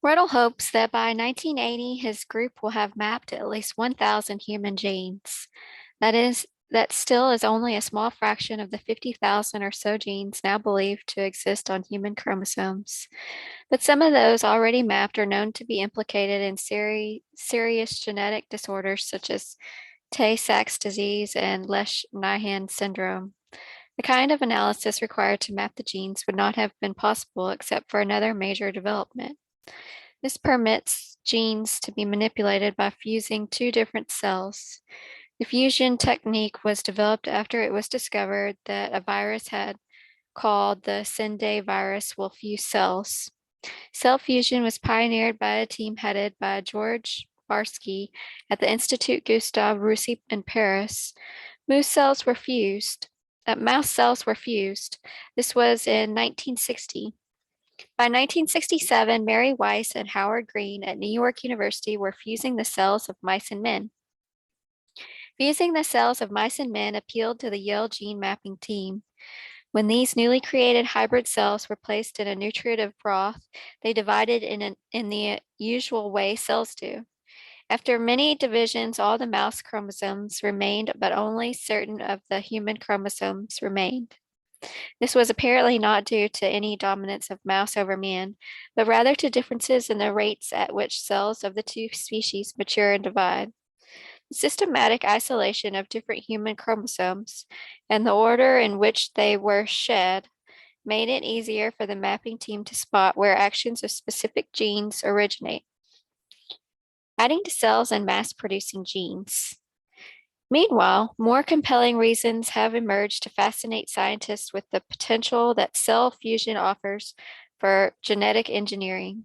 Riddle hopes that by 1980, his group will have mapped at least 1,000 human genes. That still is only a small fraction of the 50,000 or so genes now believed to exist on human chromosomes. But some of those already mapped are known to be implicated in serious genetic disorders such as Tay-Sachs disease and Lesch-Nyhan syndrome. The kind of analysis required to map the genes would not have been possible except for another major development. This permits genes to be manipulated by fusing two different cells. The fusion technique was developed after it was discovered that a virus had called the Sendai virus will fuse cells. Cell fusion was pioneered by a team headed by George Barsky at the Institut Gustave Roussy in Paris. Mouse cells were fused. Mouse cells were fused. This was in 1960. By 1967, Mary Weiss and Howard Green at New York University were fusing the cells of mice and men. Fusing the cells of mice and men appealed to the Yale gene mapping team. When these newly created hybrid cells were placed in a nutritive broth, they divided in the usual way cells do. After many divisions, all the mouse chromosomes remained, but only certain of the human chromosomes remained. This was apparently not due to any dominance of mouse over man, but rather to differences in the rates at which cells of the two species mature and divide. The systematic isolation of different human chromosomes and the order in which they were shed made it easier for the mapping team to spot where actions of specific genes originate. Adding to cells and mass-producing genes. Meanwhile, more compelling reasons have emerged to fascinate scientists with the potential that cell fusion offers for genetic engineering.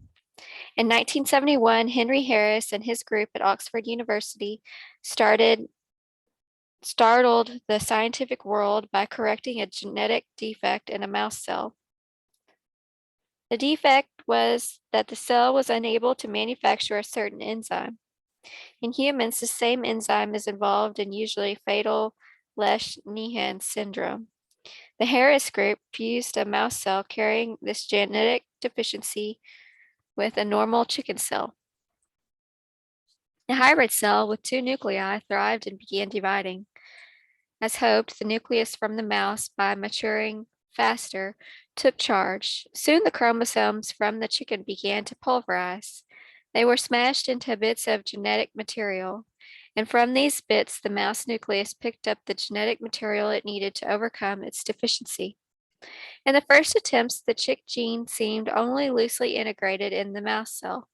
In 1971, Henry Harris and his group at Oxford University startled the scientific world by correcting a genetic defect in a mouse cell. The defect was that the cell was unable to manufacture a certain enzyme. In humans, the same enzyme is involved in usually fatal Lesch-Nyhan syndrome. The Harris group fused a mouse cell carrying this genetic deficiency with a normal chicken cell. The hybrid cell with two nuclei thrived and began dividing. As hoped, the nucleus from the mouse, by maturing faster, took charge. Soon the chromosomes from the chicken began to pulverize. They were smashed into bits of genetic material, and from these bits, the mouse nucleus picked up the genetic material it needed to overcome its deficiency. In the first attempts, the chick gene seemed only loosely integrated in the mouse cell,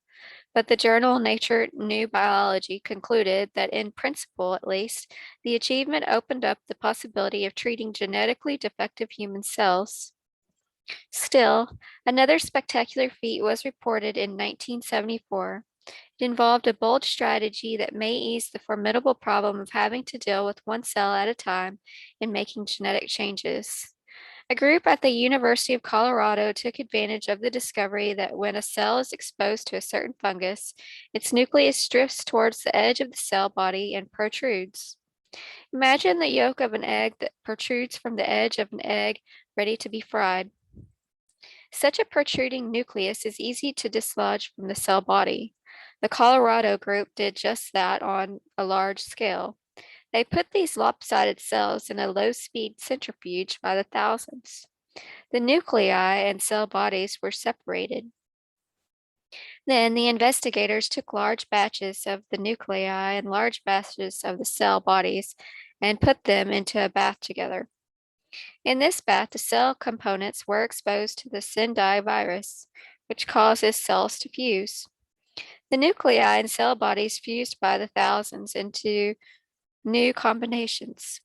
but the journal Nature New Biology concluded that, in principle at least, the achievement opened up the possibility of treating genetically defective human cells. Still, another spectacular feat was reported in 1974. It involved a bold strategy that may ease the formidable problem of having to deal with one cell at a time in making genetic changes. A group at the University of Colorado took advantage of the discovery that when a cell is exposed to a certain fungus, its nucleus drifts towards the edge of the cell body and protrudes. Imagine the yolk of an egg that protrudes from the edge of an egg ready to be fried. Such a protruding nucleus is easy to dislodge from the cell body. The Colorado group did just that on a large scale. They put these lopsided cells in a low-speed centrifuge by the thousands. The nuclei and cell bodies were separated. Then the investigators took large batches of the nuclei and large batches of the cell bodies and put them into a bath together. In this bath, the cell components were exposed to the Sendai virus, which causes cells to fuse. The nuclei and cell bodies fused by the thousands into new combinations.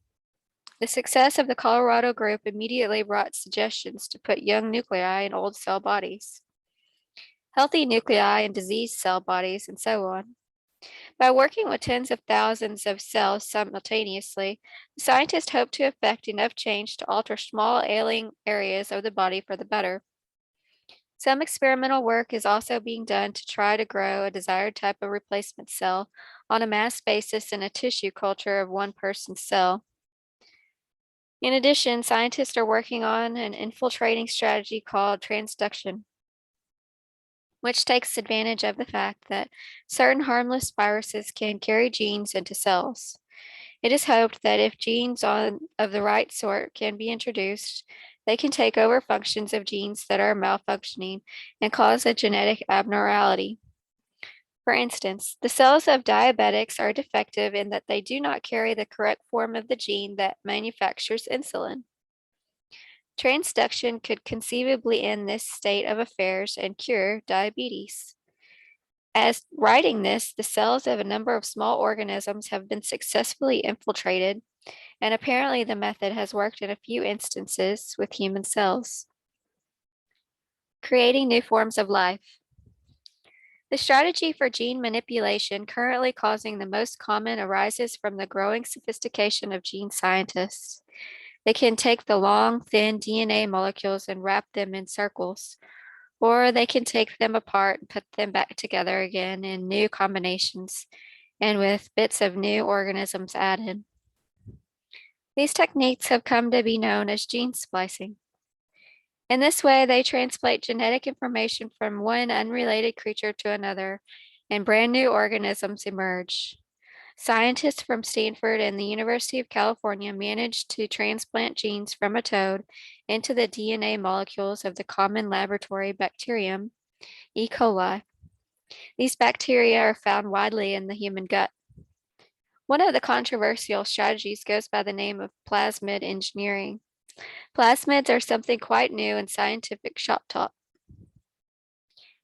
The success of the Colorado group immediately brought suggestions to put young nuclei in old cell bodies, healthy nuclei in diseased cell bodies, and so on. By working with tens of thousands of cells simultaneously, the scientists hoped to effect enough change to alter small ailing areas of the body for the better. Some experimental work is also being done to try to grow a desired type of replacement cell on a mass basis in a tissue culture of one person's cell. In addition, scientists are working on an infiltrating strategy called transduction. which takes advantage of the fact that certain harmless viruses can carry genes into cells. It is hoped that if genes of the right sort can be introduced, they can take over functions of genes that are malfunctioning and cause a genetic abnormality. For instance, the cells of diabetics are defective in that they do not carry the correct form of the gene that manufactures insulin. Transduction could conceivably end this state of affairs and cure diabetes. As writing this, the cells of a number of small organisms have been successfully infiltrated, and apparently the method has worked in a few instances with human cells. Creating new forms of life. The strategy for gene manipulation currently causing the most common arises from the growing sophistication of gene scientists. They can take the long, thin DNA molecules and wrap them in circles, or they can take them apart and put them back together again in new combinations and with bits of new organisms added. These techniques have come to be known as gene splicing. In this way, they translate genetic information from one unrelated creature to another, and brand new organisms emerge. Scientists from Stanford and the University of California managed to transplant genes from a toad into the DNA molecules of the common laboratory bacterium, E. coli. These bacteria are found widely in the human gut. One of the controversial strategies goes by the name of plasmid engineering. Plasmids are something quite new in scientific shop talk.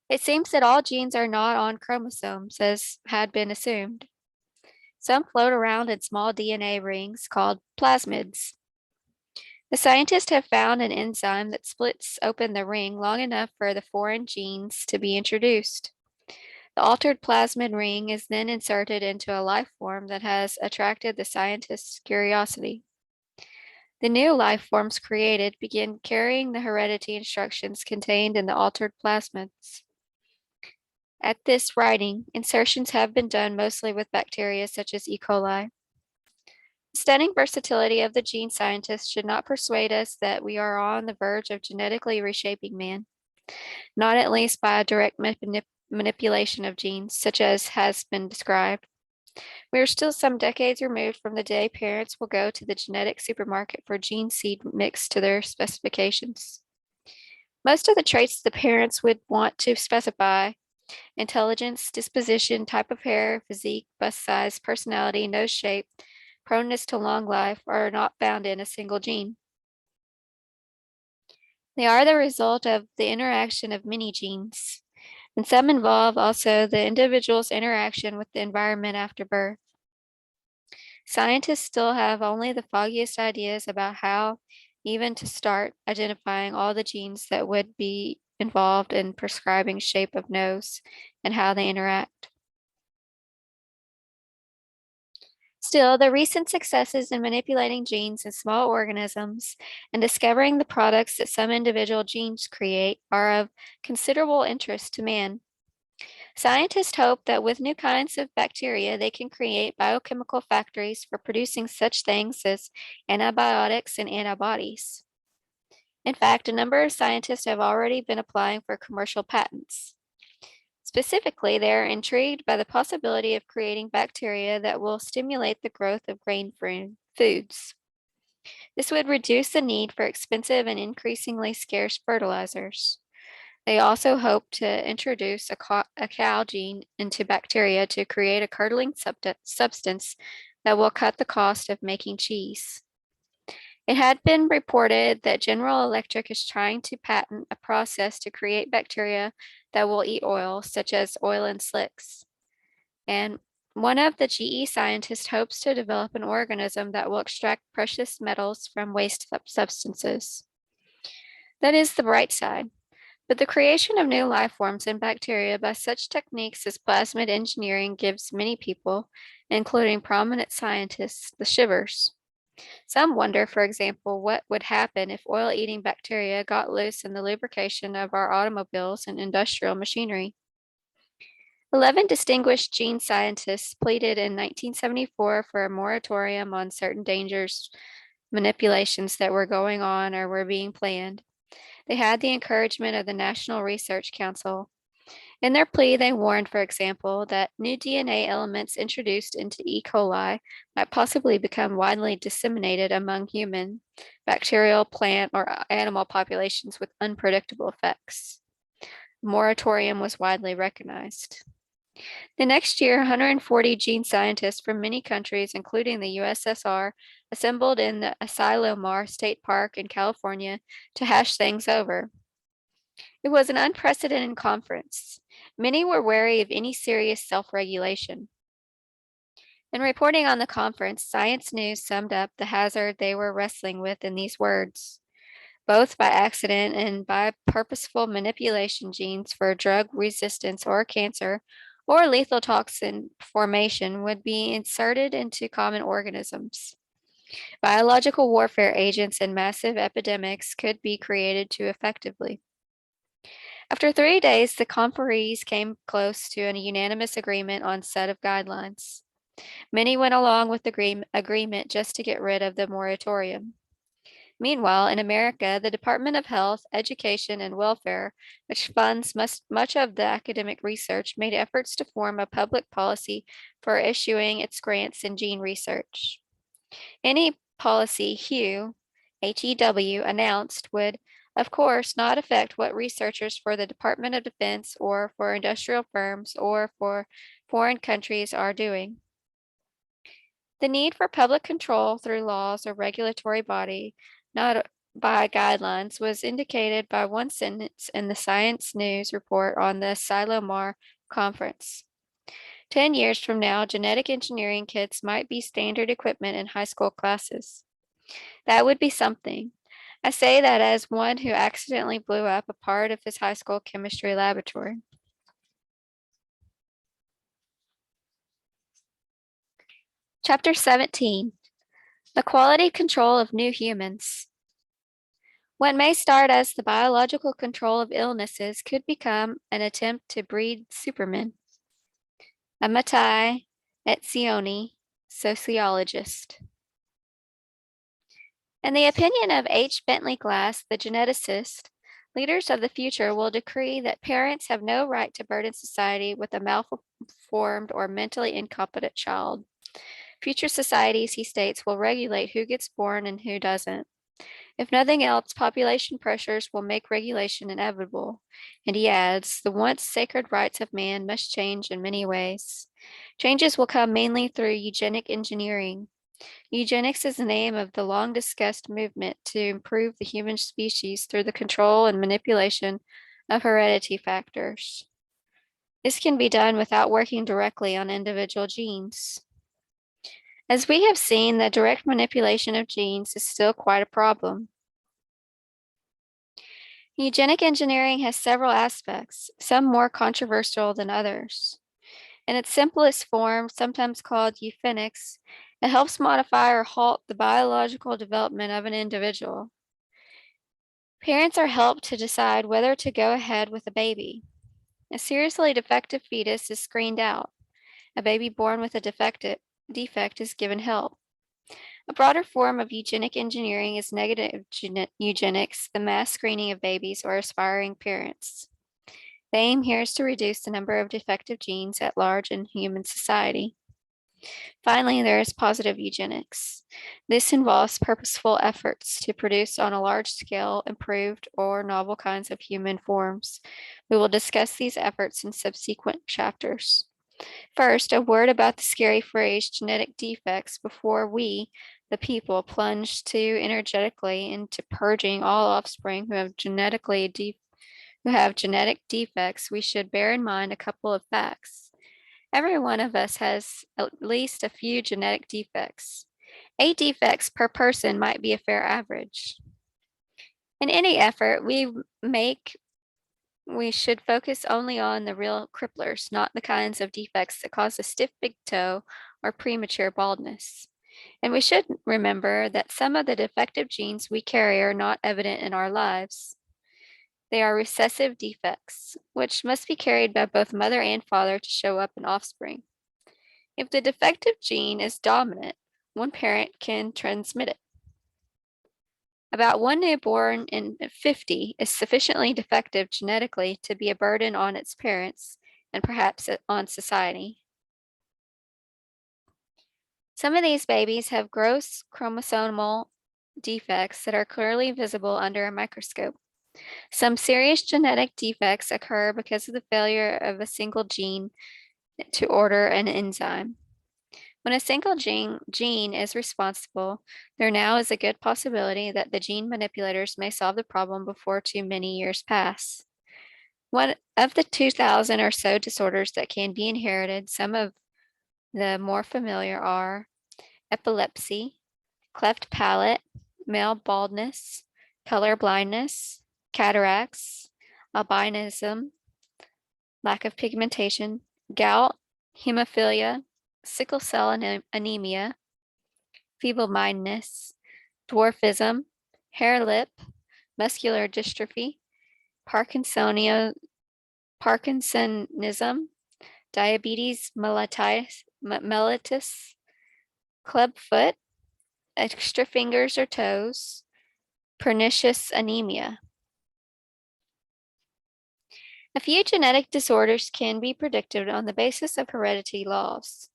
It seems that all genes are not on chromosomes, as had been assumed. Some float around in small DNA rings called plasmids. The scientists have found an enzyme that splits open the ring long enough for the foreign genes to be introduced. The altered plasmid ring is then inserted into a life form that has attracted the scientists' curiosity. The new life forms created begin carrying the heredity instructions contained in the altered plasmids. At this writing, insertions have been done mostly with bacteria such as E. coli. The stunning versatility of the gene scientists should not persuade us that we are on the verge of genetically reshaping man, not at least by a direct manipulation of genes, such as has been described. We are still some decades removed from the day parents will go to the genetic supermarket for gene seed mixed to their specifications. Most of the traits the parents would want to specify, intelligence, disposition, type of hair, physique, bust size, personality, nose shape, proneness to long life, are not found in a single gene. They are the result of the interaction of many genes, and some involve also the individual's interaction with the environment after birth. Scientists still have only the foggiest ideas about how even to start identifying all the genes that would be involved in prescribing shape of nose and how they interact. Still, the recent successes in manipulating genes in small organisms and discovering the products that some individual genes create are of considerable interest to man. Scientists hope that with new kinds of bacteria, they can create biochemical factories for producing such things as antibiotics and antibodies. In fact, a number of scientists have already been applying for commercial patents. Specifically, they are intrigued by the possibility of creating bacteria that will stimulate the growth of grain-free foods. This would reduce the need for expensive and increasingly scarce fertilizers. They also hope to introduce a cow gene into bacteria to create a curdling substance that will cut the cost of making cheese. It had been reported that General Electric is trying to patent a process to create bacteria that will eat oil, such as oil and slicks. And one of the GE scientists hopes to develop an organism that will extract precious metals from waste substances. That is the bright side. But the creation of new life forms in bacteria by such techniques as plasmid engineering gives many people, including prominent scientists, the shivers. Some wonder, for example, what would happen if oil-eating bacteria got loose in the lubrication of our automobiles and industrial machinery. 11 distinguished gene scientists pleaded in 1974 for a moratorium on certain dangerous manipulations that were going on or were being planned. They had the encouragement of the National Research Council, In their plea, they warned, for example, that new DNA elements introduced into E. coli might possibly become widely disseminated among human, bacterial, plant, or animal populations with unpredictable effects. A moratorium was widely recognized. The next year, 140 gene scientists from many countries, including the USSR, assembled in the Asilomar State Park in California to hash things over. It was an unprecedented conference. Many were wary of any serious self-regulation. In reporting on the conference, Science News summed up the hazard they were wrestling with in these words. Both by accident and by purposeful manipulation, genes for drug resistance or cancer or lethal toxin formation would be inserted into common organisms. Biological warfare agents and massive epidemics could be created too effectively. After 3 days, the conferees came close to a unanimous agreement on set of guidelines. Many went along with the agreement just to get rid of the moratorium. Meanwhile, in America, the Department of Health, Education, and Welfare, which funds much of the academic research, made efforts to form a public policy for issuing its grants in gene research. Any policy HEW announced would, of course, not affect what researchers for the Department of Defense or for industrial firms or for foreign countries are doing. The need for public control through laws or regulatory body, not by guidelines, was indicated by one sentence in the Science News report on the Silomar conference. 10 years from now, genetic engineering kits might be standard equipment in high school classes. That would be something. I say that as one who accidentally blew up a part of his high school chemistry laboratory. Chapter 17, The Quality Control of New Humans. What may start as the biological control of illnesses could become an attempt to breed supermen. Amitai Etzioni, sociologist. In the opinion of H. Bentley Glass, the geneticist, leaders of the future will decree that parents have no right to burden society with a malformed or mentally incompetent child. Future societies, he states, will regulate who gets born and who doesn't. If nothing else, population pressures will make regulation inevitable. And he adds, the once sacred rights of man must change in many ways. Changes will come mainly through eugenic engineering. Eugenics is the name of the long discussed movement to improve the human species through the control and manipulation of heredity factors. This can be done without working directly on individual genes. As we have seen, the direct manipulation of genes is still quite a problem. Eugenic engineering has several aspects, some more controversial than others. In its simplest form, sometimes called eugenics, it helps modify or halt the biological development of an individual. Parents are helped to decide whether to go ahead with a baby. A seriously defective fetus is screened out. A baby born with a defect is given help. A broader form of eugenic engineering is negative eugenics, the mass screening of babies or aspiring parents. The aim here is to reduce the number of defective genes at large in human society. Finally, there is positive eugenics. This involves purposeful efforts to produce on a large scale improved or novel kinds of human forms. We will discuss these efforts in subsequent chapters. First, a word about the scary phrase genetic defects before we, the people, plunge too energetically into purging all offspring who have genetic defects. We should bear in mind a couple of facts. Every one of us has at least a few genetic defects. 8 defects per person might be a fair average. In any effort we make, we should focus only on the real cripplers, not the kinds of defects that cause a stiff big toe or premature baldness. And we should remember that some of the defective genes we carry are not evident in our lives. They are recessive defects, which must be carried by both mother and father to show up in offspring. If the defective gene is dominant, one parent can transmit it. About one newborn in 50 is sufficiently defective genetically to be a burden on its parents and perhaps on society. Some of these babies have gross chromosomal defects that are clearly visible under a microscope. Some serious genetic defects occur because of the failure of a single gene to order an enzyme. When a single gene is responsible, there now is a good possibility that the gene manipulators may solve the problem before too many years pass. One of the 2,000 or so disorders that can be inherited, some of the more familiar are epilepsy, cleft palate, male baldness, color blindness, cataracts, albinism, lack of pigmentation, gout, hemophilia, sickle cell anemia, feeble-mindedness, dwarfism, hair lip, muscular dystrophy, Parkinsonism, diabetes mellitus, clubfoot, extra fingers or toes, pernicious anemia. A few genetic disorders can be predicted on the basis of heredity laws.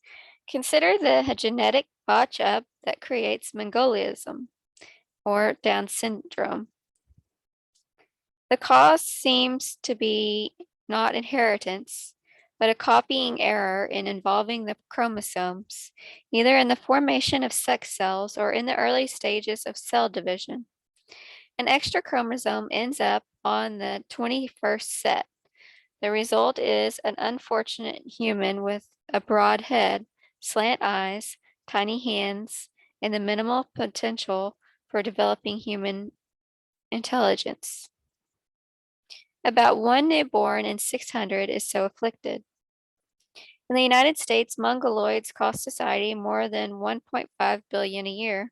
Consider the genetic botch-up that creates Mongolism or Down syndrome. The cause seems to be not inheritance, but a copying error involving the chromosomes, either in the formation of sex cells or in the early stages of cell division. An extra chromosome ends up on the 21st set. The result is an unfortunate human with a broad head, slant eyes, tiny hands, and the minimal potential for developing human intelligence. About one newborn in 600 is so afflicted. In the United States, mongoloids cost society more than 1.5 billion a year.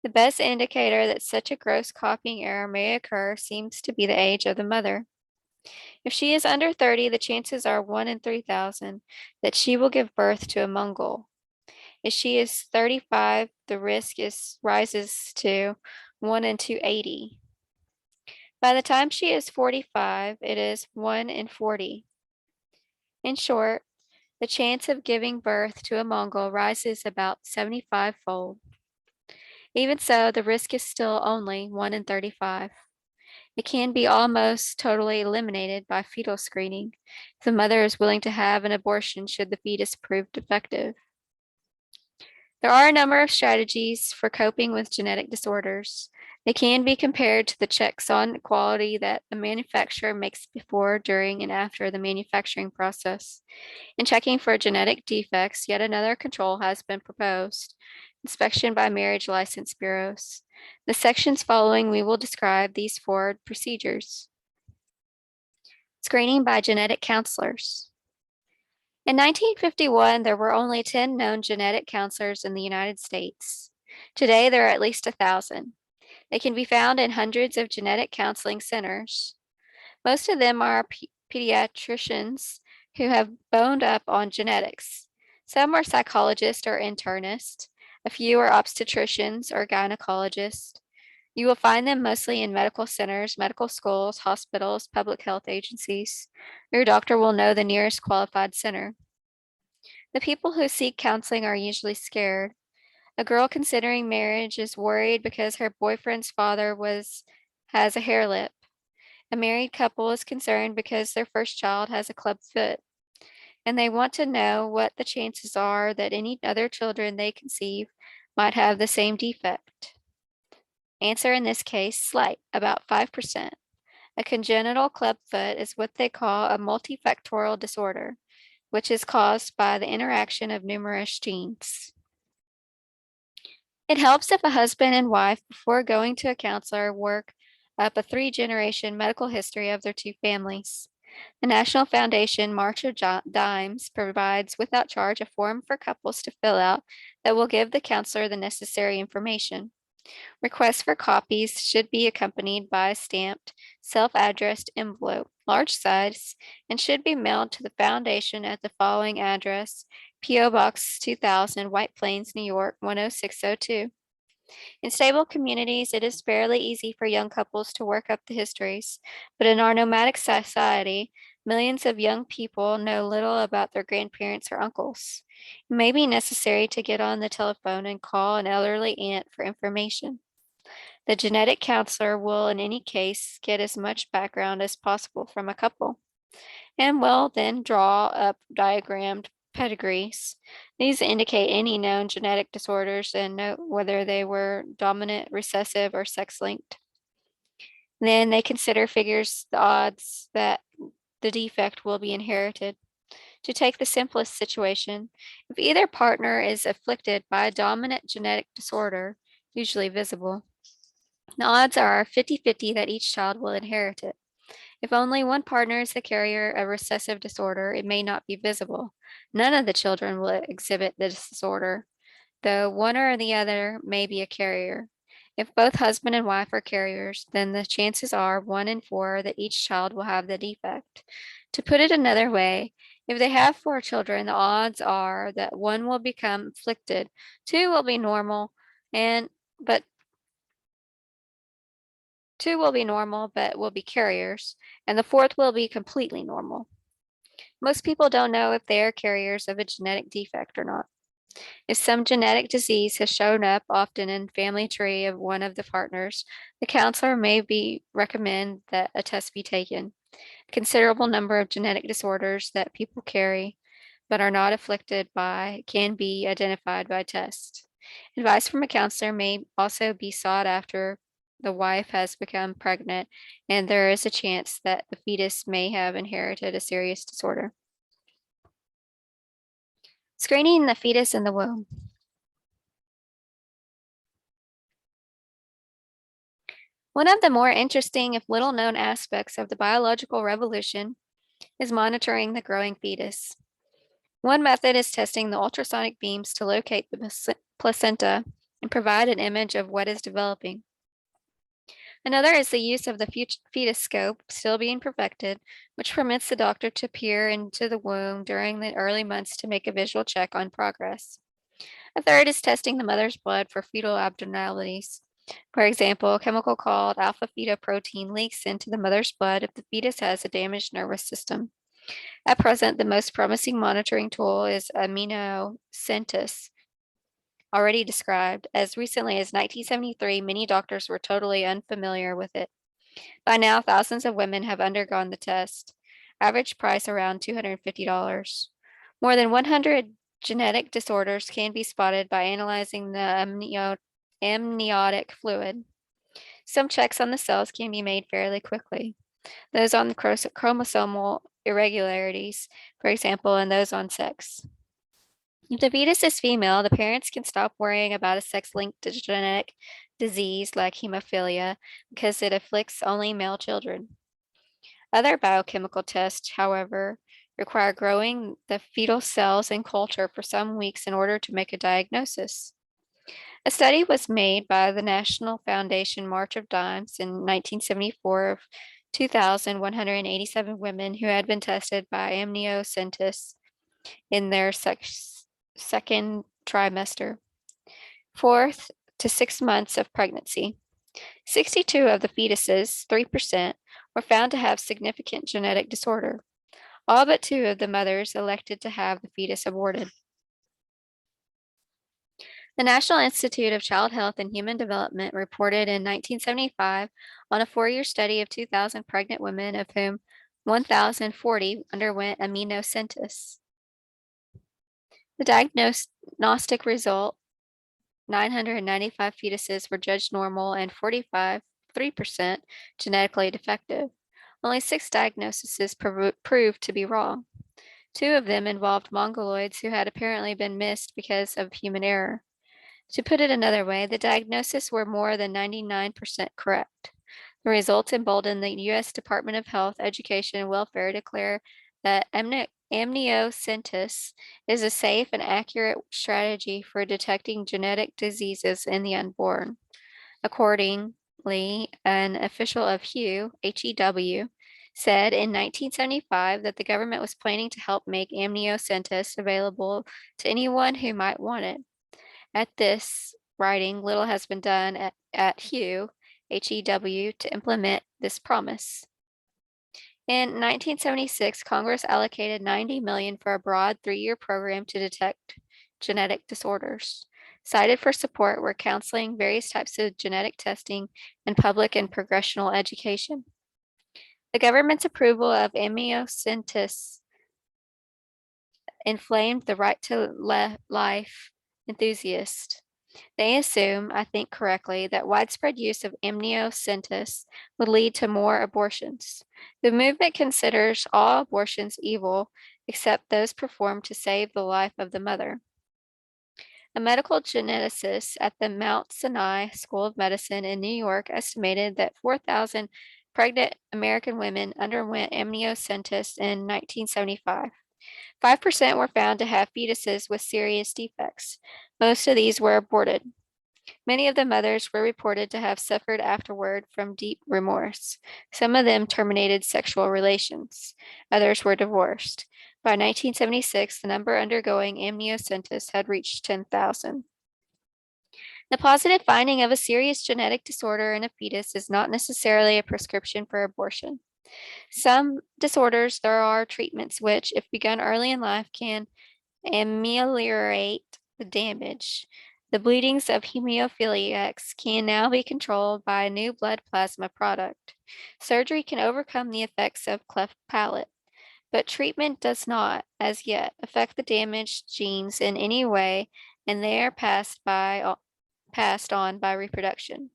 The best indicator that such a gross copying error may occur seems to be the age of the mother. If she is under 30, the chances are 1 in 3,000 that she will give birth to a Mongol. If she is 35, the risk rises to 1 in 280. By the time she is 45, it is 1 in 40. In short, the chance of giving birth to a Mongol rises about 75-fold. Even so, the risk is still only 1 in 35. It can be almost totally eliminated by fetal screening if the mother is willing to have an abortion should the fetus prove defective. There are a number of strategies for coping with genetic disorders. They can be compared to the checks on quality that a manufacturer makes before, during, and after the manufacturing process. In checking for genetic defects, yet another control has been proposed: inspection by marriage license bureaus. The sections following, we will describe these 4 procedures. Screening by genetic counselors. In 1951, there were only 10 known genetic counselors in the United States. Today, there are at least 1,000. They can be found in hundreds of genetic counseling centers. Most of them are pediatricians who have boned up on genetics. Some are psychologists or internists. A few are obstetricians or gynecologists. You will find them mostly in medical centers, medical schools, hospitals, public health agencies. Your doctor will know the nearest qualified center. The people who seek counseling are usually scared. A girl considering marriage is worried because her boyfriend's father has a hair lip. A married couple is concerned because their first child has a club foot, and they want to know what the chances are that any other children they conceive might have the same defect. Answer in this case, slight, about 5%. A congenital clubfoot is what they call a multifactorial disorder, which is caused by the interaction of numerous genes. It helps if a husband and wife, before going to a counselor, work up a 3-generation medical history of their 2 families. The National Foundation March of Dimes provides without charge a form for couples to fill out that will give the counselor the necessary information. Requests for copies should be accompanied by a stamped, self-addressed envelope, large size, and should be mailed to the foundation at the following address: P.O. Box 2000, White Plains, New York 10602. In stable communities, it is fairly easy for young couples to work up the histories, but in our nomadic society, millions of young people know little about their grandparents or uncles. It may be necessary to get on the telephone and call an elderly aunt for information. The genetic counselor will, in any case, get as much background as possible from a couple and will then draw up diagrammed pedigrees. These indicate any known genetic disorders and note whether they were dominant, recessive, or sex linked. Then they consider figures the odds that the defect will be inherited. To take the simplest situation, if either partner is afflicted by a dominant genetic disorder, usually visible, the odds are 50-50 that each child will inherit it. If only one partner is the carrier of recessive disorder, it may not be visible. None of the children will exhibit this disorder, though one or the other may be a carrier. If both husband and wife are carriers, then the chances are 1 in 4 that each child will have the defect. To put it another way, if they have 4 children, the odds are that one will become afflicted, 2 will be normal, but 2 will be normal but will be carriers, and the 4th will be completely normal. Most people don't know if they are carriers of a genetic defect or not. If some genetic disease has shown up often in family tree of one of the partners, the counselor may recommend that a test be taken. A considerable number of genetic disorders that people carry but are not afflicted by can be identified by test. Advice from a counselor may also be sought after the wife has become pregnant and there is a chance that the fetus may have inherited a serious disorder. Screening the fetus in the womb. One of the more interesting, if little known aspects of the biological revolution is monitoring the growing fetus. One method is testing the ultrasonic beams to locate the placenta and provide an image of what is developing. Another is the use of the fetus scope, still being perfected, which permits the doctor to peer into the womb during the early months to make a visual check on progress. A third is testing the mother's blood for fetal abnormalities. For example, a chemical called alpha-fetoprotein leaks into the mother's blood if the fetus has a damaged nervous system. At present, the most promising monitoring tool is amniocentesis, already described. As recently as 1973, many doctors were totally unfamiliar with it. By now, thousands of women have undergone the test. Average price around $250. More than 100 genetic disorders can be spotted by analyzing the amniotic fluid. Some checks on the cells can be made fairly quickly. Those on the chromosomal irregularities, for example, and those on sex. If the fetus is female, the parents can stop worrying about a sex-linked genetic disease like hemophilia because it afflicts only male children. Other biochemical tests, however, require growing the fetal cells in culture for some weeks in order to make a diagnosis. A study was made by the National Foundation March of Dimes in 1974 of 2,187 women who had been tested by amniocentesis in their second trimester, 4th to 6 months of pregnancy. 62 of the fetuses, 3%, were found to have significant genetic disorder. All but 2 of the mothers elected to have the fetus aborted. The National Institute of Child Health and Human Development reported in 1975 on a 4-year study of 2,000 pregnant women, of whom 1,040 underwent amniocentesis. The diagnostic result, 995 fetuses were judged normal and 3% genetically defective. Only 6 diagnoses proved to be wrong. 2 of them involved mongoloids who had apparently been missed because of human error. To put it another way, the diagnoses were more than 99% correct. The results emboldened the U.S. Department of Health, Education, and Welfare declare that amniocentesis is a safe and accurate strategy for detecting genetic diseases in the unborn. Accordingly, an official of HEW, said in 1975 that the government was planning to help make amniocentesis available to anyone who might want it. At this writing, little has been done at HEW, HEW, to implement this promise. In 1976, Congress allocated $90 million for a broad 3-year program to detect genetic disorders. Cited for support were counseling, various types of genetic testing, and public and progressional education. The government's approval of amniocentesis inflamed the right to life enthusiasts. They assume, I think correctly, that widespread use of amniocentesis would lead to more abortions. The movement considers all abortions evil except those performed to save the life of the mother. A medical geneticist at the Mount Sinai School of Medicine in New York estimated that 4,000 pregnant American women underwent amniocentesis in 1975. 5% were found to have fetuses with serious defects. Most of these were aborted. Many of the mothers were reported to have suffered afterward from deep remorse. Some of them terminated sexual relations. Others were divorced. By 1976, the number undergoing amniocentesis had reached 10,000. The positive finding of a serious genetic disorder in a fetus is not necessarily a prescription for abortion. Some disorders, there are treatments which, if begun early in life, can ameliorate the damage. The bleedings of hemophiliacs can now be controlled by a new blood plasma product. Surgery can overcome the effects of cleft palate, but treatment does not, as yet, affect the damaged genes in any way, and they are passed on by reproduction.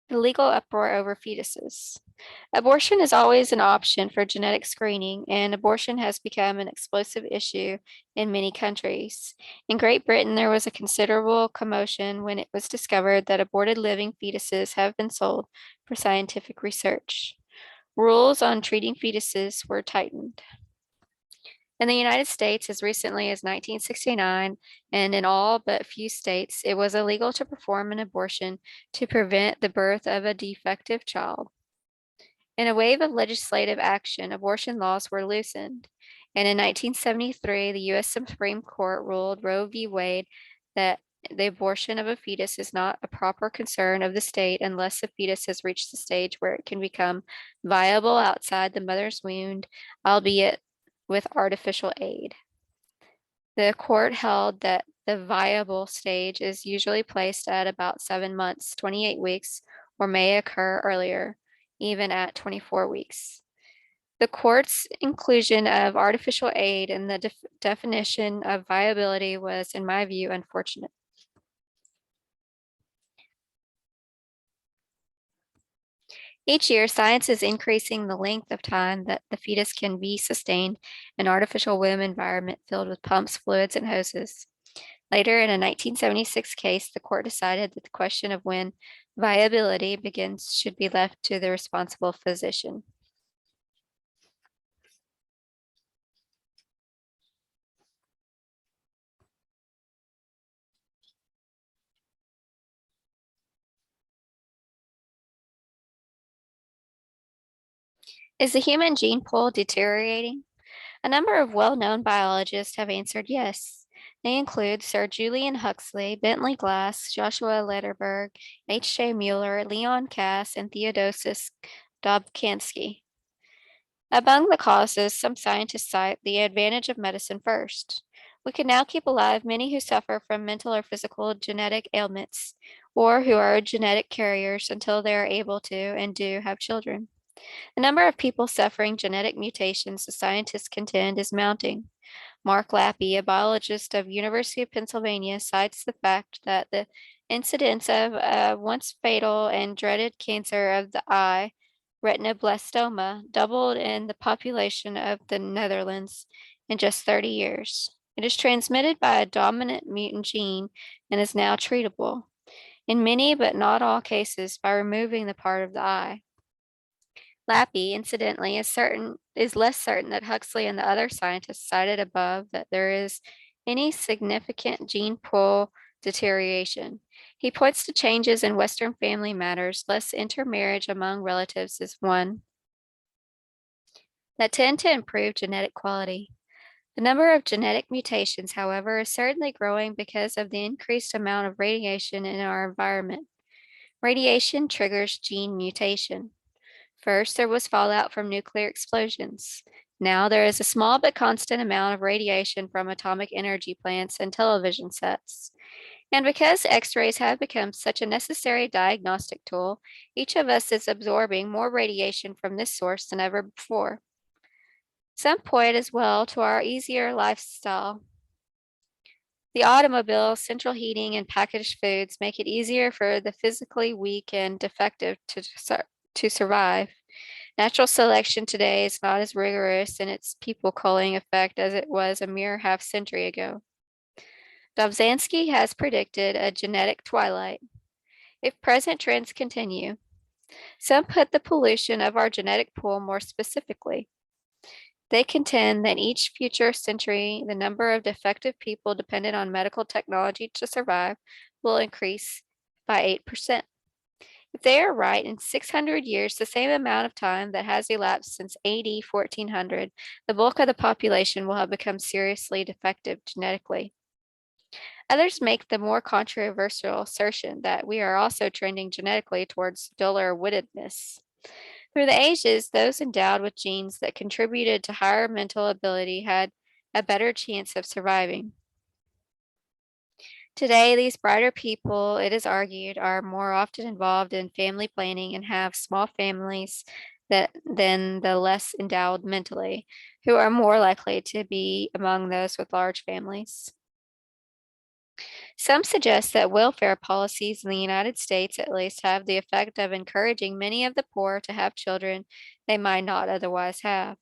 The legal uproar over fetuses. Abortion is always an option for genetic screening, and abortion has become an explosive issue in many countries. In Great Britain, there was a considerable commotion when it was discovered that aborted living fetuses have been sold for scientific research. Rules on treating fetuses were tightened. In the United States, as recently as 1969, and in all but few states, it was illegal to perform an abortion to prevent the birth of a defective child. In a wave of legislative action, abortion laws were loosened, and in 1973, the U.S. Supreme Court ruled Roe v. Wade that the abortion of a fetus is not a proper concern of the state unless the fetus has reached the stage where it can become viable outside the mother's womb, albeit with artificial aid. The court held that the viable stage is usually placed at about 7 months, 28 weeks, or may occur earlier, even at 24 weeks. The court's inclusion of artificial aid in the definition of viability was, in my view, unfortunate. Each year, science is increasing the length of time that the fetus can be sustained in an artificial womb environment filled with pumps, fluids, and hoses. Later, in a 1976 case, the court decided that the question of when viability begins should be left to the responsible physician. Is the human gene pool deteriorating? A number of well-known biologists have answered yes. They include Sir Julian Huxley, Bentley Glass, Joshua Lederberg, H.J. Mueller, Leon Kass, and Theodosis Dobzhansky. Among the causes, some scientists cite the advantage of medicine first. We can now keep alive many who suffer from mental or physical genetic ailments, or who are genetic carriers until they are able to and do have children. The number of people suffering genetic mutations, the scientists contend, is mounting. Mark Lappy, a biologist of University of Pennsylvania, cites the fact that the incidence of a once fatal and dreaded cancer of the eye, retinoblastoma, doubled in the population of the Netherlands in just 30 years. It is transmitted by a dominant mutant gene and is now treatable, in many but not all cases, by removing the part of the eye. Lappy, incidentally, is less certain that Huxley and the other scientists cited above that there is any significant gene pool deterioration. He points to changes in Western family matters, less intermarriage among relatives is one, that tend to improve genetic quality. The number of genetic mutations, however, is certainly growing because of the increased amount of radiation in our environment. Radiation triggers gene mutation. First, there was fallout from nuclear explosions. Now there is a small but constant amount of radiation from atomic energy plants and television sets. And because X-rays have become such a necessary diagnostic tool, each of us is absorbing more radiation from this source than ever before. Some point as well to our easier lifestyle. The automobile, central heating, and packaged foods make it easier for the physically weak and defective to survive. Natural selection today is not as rigorous in its people culling effect as it was a mere half century ago. Dobzhansky has predicted a genetic twilight. If present trends continue, some put the pollution of our genetic pool more specifically. They contend that each future century, the number of defective people dependent on medical technology to survive will increase by 8%. If they are right, in 600 years, the same amount of time that has elapsed since AD 1400, the bulk of the population will have become seriously defective genetically. Others make the more controversial assertion that we are also trending genetically towards duller wittedness. Through the ages, those endowed with genes that contributed to higher mental ability had a better chance of surviving. Today, these brighter people, it is argued, are more often involved in family planning and have small families than the less endowed mentally, who are more likely to be among those with large families. Some suggest that welfare policies in the United States at least have the effect of encouraging many of the poor to have children they might not otherwise have.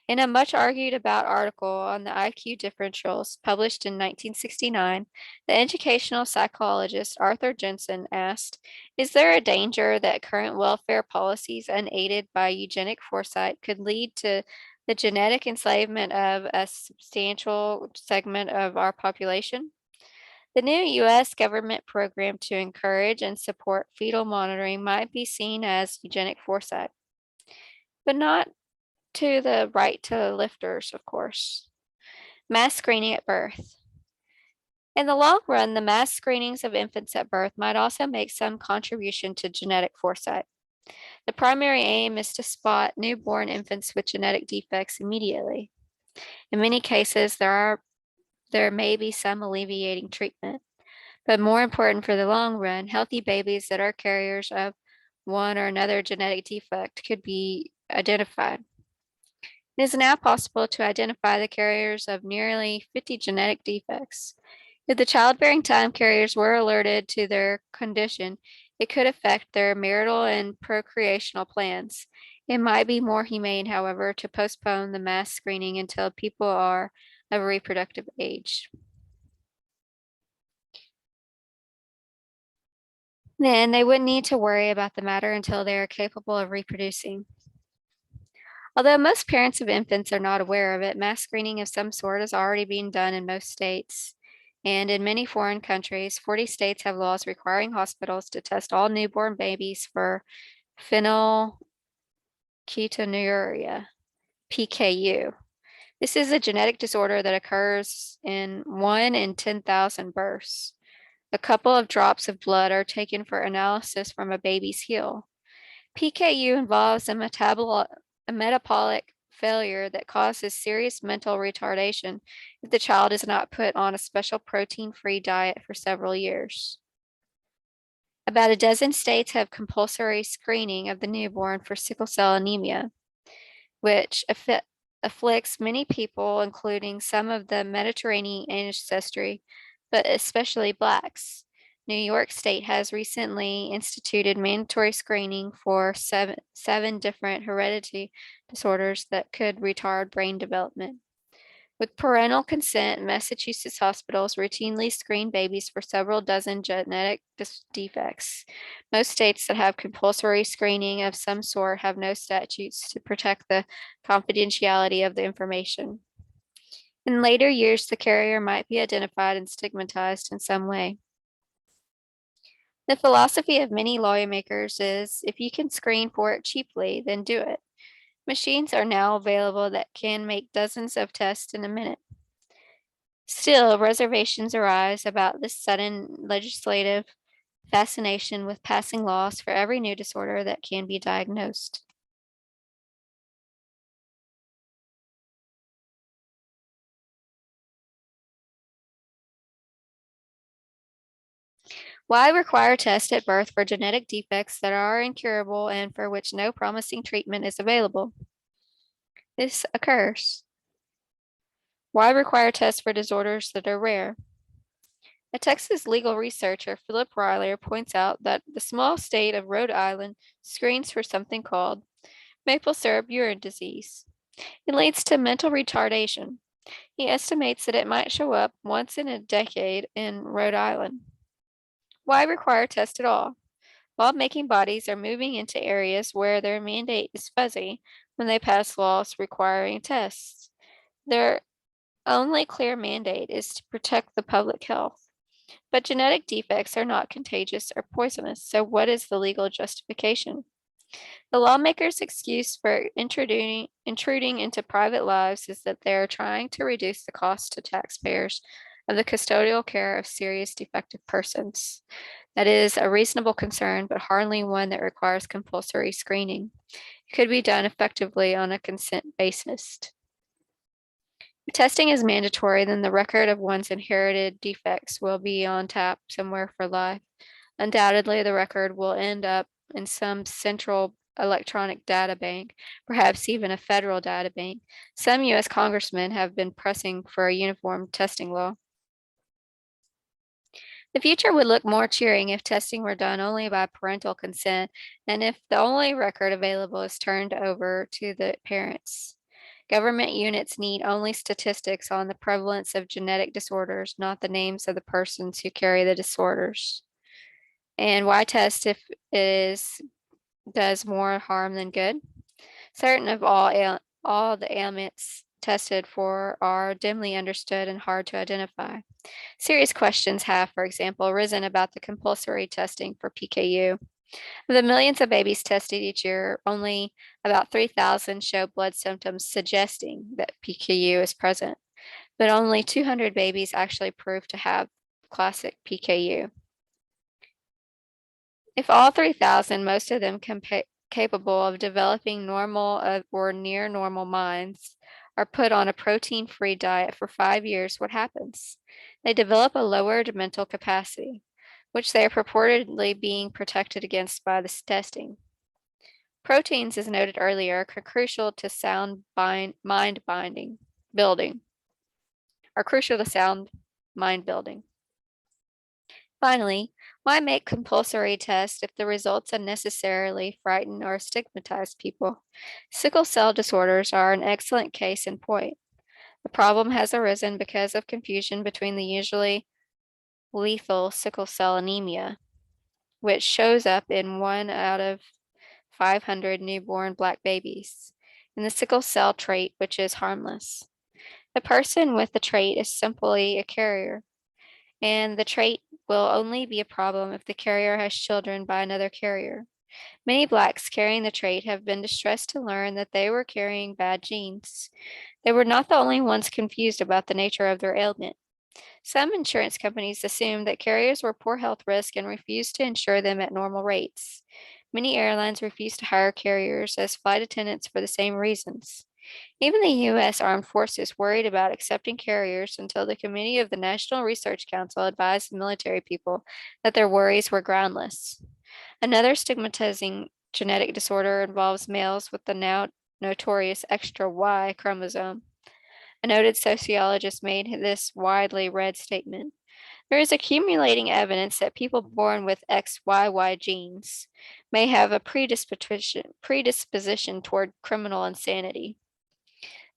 In a much argued about article on the IQ differentials published in 1969, the educational psychologist Arthur Jensen asked, "Is there a danger that current welfare policies, unaided by eugenic foresight, could lead to the genetic enslavement of a substantial segment of our population?" The new U.S. government program to encourage and support fetal monitoring might be seen as eugenic foresight, but not to the right to lifters, of course. Mass screening at birth. In the long run, the mass screenings of infants at birth might also make some contribution to genetic foresight. The primary aim is to spot newborn infants with genetic defects immediately. In many cases, there may be some alleviating treatment. But more important for the long run, healthy babies that are carriers of one or another genetic defect could be identified. It is now possible to identify the carriers of nearly 50 genetic defects. If the childbearing time carriers were alerted to their condition, it could affect their marital and procreational plans. It might be more humane, however, to postpone the mass screening until people are of reproductive age. Then they wouldn't need to worry about the matter until they are capable of reproducing. Although most parents of infants are not aware of it, mass screening of some sort is already being done in most states. And in many foreign countries, 40 states have laws requiring hospitals to test all newborn babies for phenylketonuria, PKU. This is a genetic disorder that occurs in 1 in 10,000 births. A couple of drops of blood are taken for analysis from a baby's heel. PKU involves a metabolic failure that causes serious mental retardation if the child is not put on a special protein-free diet for several years. About a dozen states have compulsory screening of the newborn for sickle cell anemia, which afflicts many people, including some of the Mediterranean ancestry, but especially Blacks. New York State has recently instituted mandatory screening for seven different heredity disorders that could retard brain development. With parental consent, Massachusetts hospitals routinely screen babies for several dozen genetic defects. Most states that have compulsory screening of some sort have no statutes to protect the confidentiality of the information. In later years, the carrier might be identified and stigmatized in some way. The philosophy of many lawmakers is, if you can screen for it cheaply, then do it. Machines are now available that can make dozens of tests in a minute. Still, reservations arise about this sudden legislative fascination with passing laws for every new disorder that can be diagnosed. Why require tests at birth for genetic defects that are incurable and for which no promising treatment is available? This occurs. Why require tests for disorders that are rare? A Texas legal researcher, Philip Ryler, points out that the small state of Rhode Island screens for something called maple syrup urine disease. It leads to mental retardation. He estimates that it might show up once in a decade in Rhode Island. Why require tests at all? Law-making bodies are moving into areas where their mandate is fuzzy when they pass laws requiring tests. Their only clear mandate is to protect the public health. But genetic defects are not contagious or poisonous, so what is the legal justification? The lawmakers' excuse for intruding into private lives is that they are trying to reduce the cost to taxpayers of the custodial care of serious defective persons. That is a reasonable concern, but hardly one that requires compulsory screening. It could be done effectively on a consent basis. If testing is mandatory, then the record of one's inherited defects will be on tap somewhere for life. Undoubtedly, the record will end up in some central electronic data bank, perhaps even a federal data bank. Some U.S. congressmen have been pressing for a uniform testing law. The future would look more cheering if testing were done only by parental consent and if the only record available is turned over to the parents. Government units need only statistics on the prevalence of genetic disorders, not the names of the persons who carry the disorders. And why test if it does more harm than good? Certain of all the ailments tested for are dimly understood and hard to identify. Serious questions have, for example, arisen about the compulsory testing for PKU. Of the millions of babies tested each year, only about 3,000 show blood symptoms suggesting that PKU is present, but only 200 babies actually prove to have classic PKU. If all 3,000, most of them capable of developing normal or near normal minds, are put on a protein-free diet for 5 years, what happens? They develop a lowered mental capacity, which they are purportedly being protected against by this testing. Proteins, as noted earlier, are crucial to sound mind building. Finally, why make compulsory tests if the results unnecessarily frighten or stigmatize people? Sickle cell disorders are an excellent case in point. The problem has arisen because of confusion between the usually lethal sickle cell anemia, which shows up in 1 out of 500 newborn Black babies, and the sickle cell trait, which is harmless. The person with the trait is simply a carrier, and the trait will only be a problem if the carrier has children by another carrier. Many Blacks carrying the trait have been distressed to learn that they were carrying bad genes. They were not the only ones confused about the nature of their ailment. Some insurance companies assumed that carriers were poor health risk and refused to insure them at normal rates. Many airlines refused to hire carriers as flight attendants for the same reasons. Even the U.S. Armed Forces worried about accepting carriers until the committee of the National Research Council advised the military people that their worries were groundless. Another stigmatizing genetic disorder involves males with the now notorious extra Y chromosome. A noted sociologist made this widely read statement. There is accumulating evidence that people born with XYY genes may have a predisposition toward criminal insanity.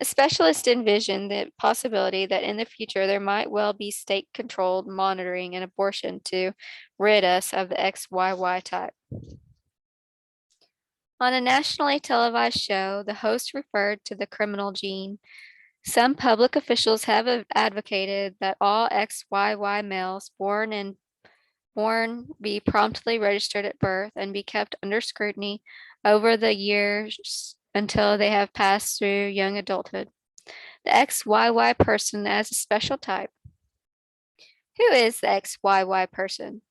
A specialist envisioned the possibility that in the future there might well be state-controlled monitoring and abortion to rid us of the XYY type. On a nationally televised show, the host referred to the criminal gene. Some public officials have advocated that all XYY males born be promptly registered at birth and be kept under scrutiny over the years until they have passed through young adulthood. The XYY person as a special type. Who is the XYY person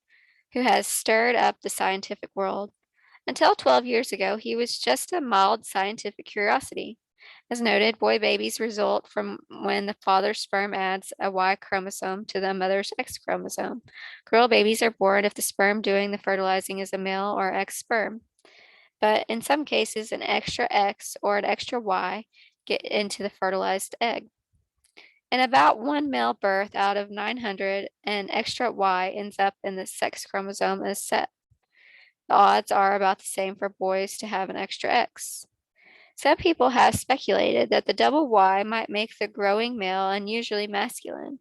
who has stirred up the scientific world? Until 12 years ago, he was just a mild scientific curiosity. As noted, boy babies result from when the father's sperm adds a Y chromosome to the mother's X chromosome. Girl babies are born if the sperm doing the fertilizing is a male or X sperm. But in some cases, an extra X or an extra Y get into the fertilized egg. In about one male birth out of 900, an extra Y ends up in the sex chromosome as set. The odds are about the same for boys to have an extra X. Some people have speculated that the double Y might make the growing male unusually masculine,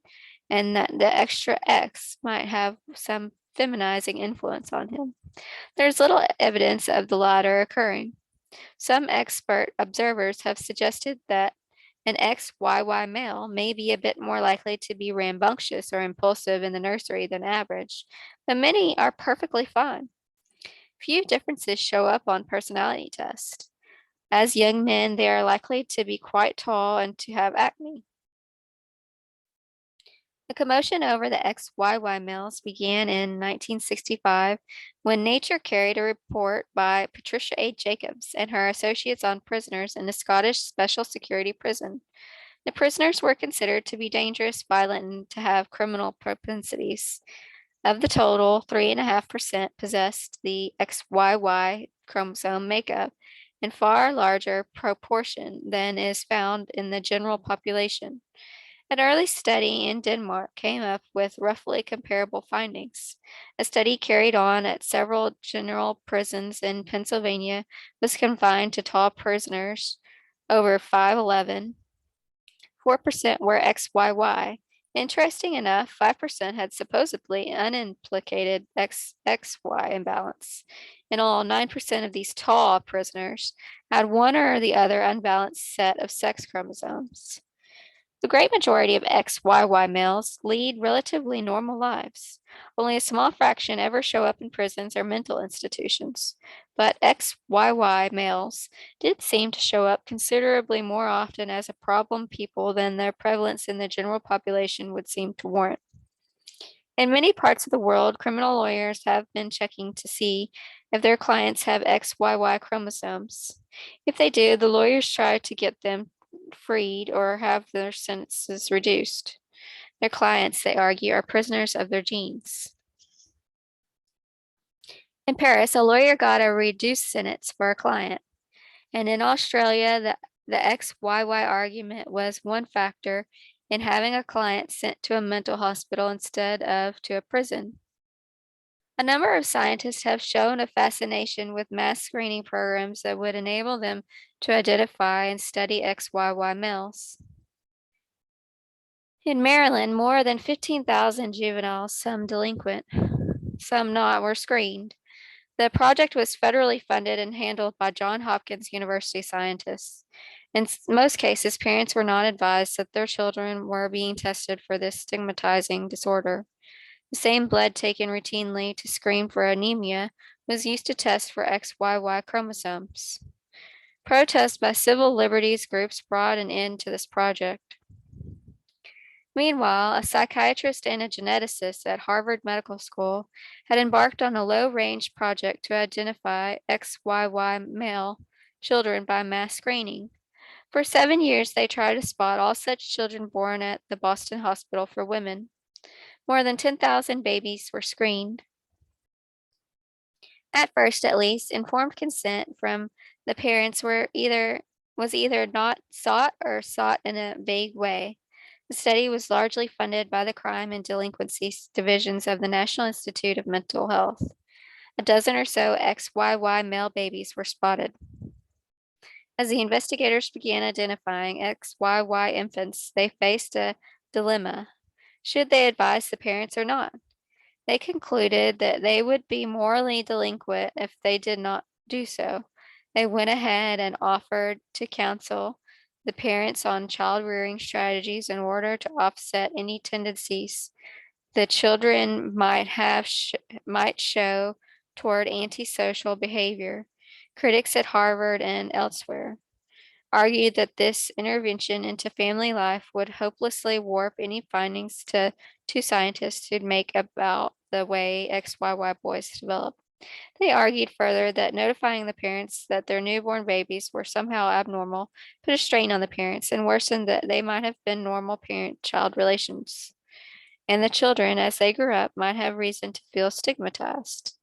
and that the extra X might have some feminizing influence on him. There's little evidence of the latter occurring. Some expert observers have suggested that an XYY male may be a bit more likely to be rambunctious or impulsive in the nursery than average, but many are perfectly fine. Few differences show up on personality tests. As young men, they are likely to be quite tall and to have acne. The commotion over the XYY males began in 1965 when Nature carried a report by Patricia A. Jacobs and her associates on prisoners in a Scottish special security prison. The prisoners were considered to be dangerous, violent, and to have criminal propensities. Of the total, 3.5% possessed the XYY chromosome makeup, in far larger proportion than is found in the general population. An early study in Denmark came up with roughly comparable findings. A study carried on at several general prisons in Pennsylvania was confined to tall prisoners over 5'11". 4% were XYY. Interesting enough, 5% had supposedly unimplicated XXY imbalance. In all, 9% of these tall prisoners had one or the other unbalanced set of sex chromosomes. The great majority of XYY males lead relatively normal lives. Only a small fraction ever show up in prisons or mental institutions. But XYY males did seem to show up considerably more often as a problem people than their prevalence in the general population would seem to warrant. In many parts of the world, criminal lawyers have been checking to see if their clients have XYY chromosomes. If they do, the lawyers try to get them freed or have their sentences reduced. Their clients, they argue, are prisoners of their genes. In Paris, a lawyer got a reduced sentence for a client. And in Australia, the XYY argument was one factor in having a client sent to a mental hospital instead of to a prison. A number of scientists have shown a fascination with mass screening programs that would enable them to identify and study XYY males. In Maryland, more than 15,000 juveniles, some delinquent, some not, were screened. The project was federally funded and handled by Johns Hopkins University scientists. In most cases, parents were not advised that their children were being tested for this stigmatizing disorder. The same blood taken routinely to screen for anemia was used to test for XYY chromosomes. Protests by civil liberties groups brought an end to this project. Meanwhile, a psychiatrist and a geneticist at Harvard Medical School had embarked on a low-range project to identify XYY male children by mass screening. For 7 years, they tried to spot all such children born at the Boston Hospital for Women. More than 10,000 babies were screened. At first, at least, informed consent from the parents was either not sought or sought in a vague way. The study was largely funded by the Crime and Delinquency divisions of the National Institute of Mental Health. A dozen or so XYY male babies were spotted. As the investigators began identifying XYY infants, they faced a dilemma. Should they advise the parents or not? They concluded that they would be morally delinquent if they did not do so. They went ahead and offered to counsel the parents on child rearing strategies in order to offset any tendencies the children might show toward antisocial behavior. Critics at Harvard and elsewhere argued that this intervention into family life would hopelessly warp any findings to two scientists who'd make about the way XYY boys develop. They argued further that notifying the parents that their newborn babies were somehow abnormal put a strain on the parents and worsened that they might have been normal parent-child relations. And the children, as they grew up, might have reason to feel stigmatized.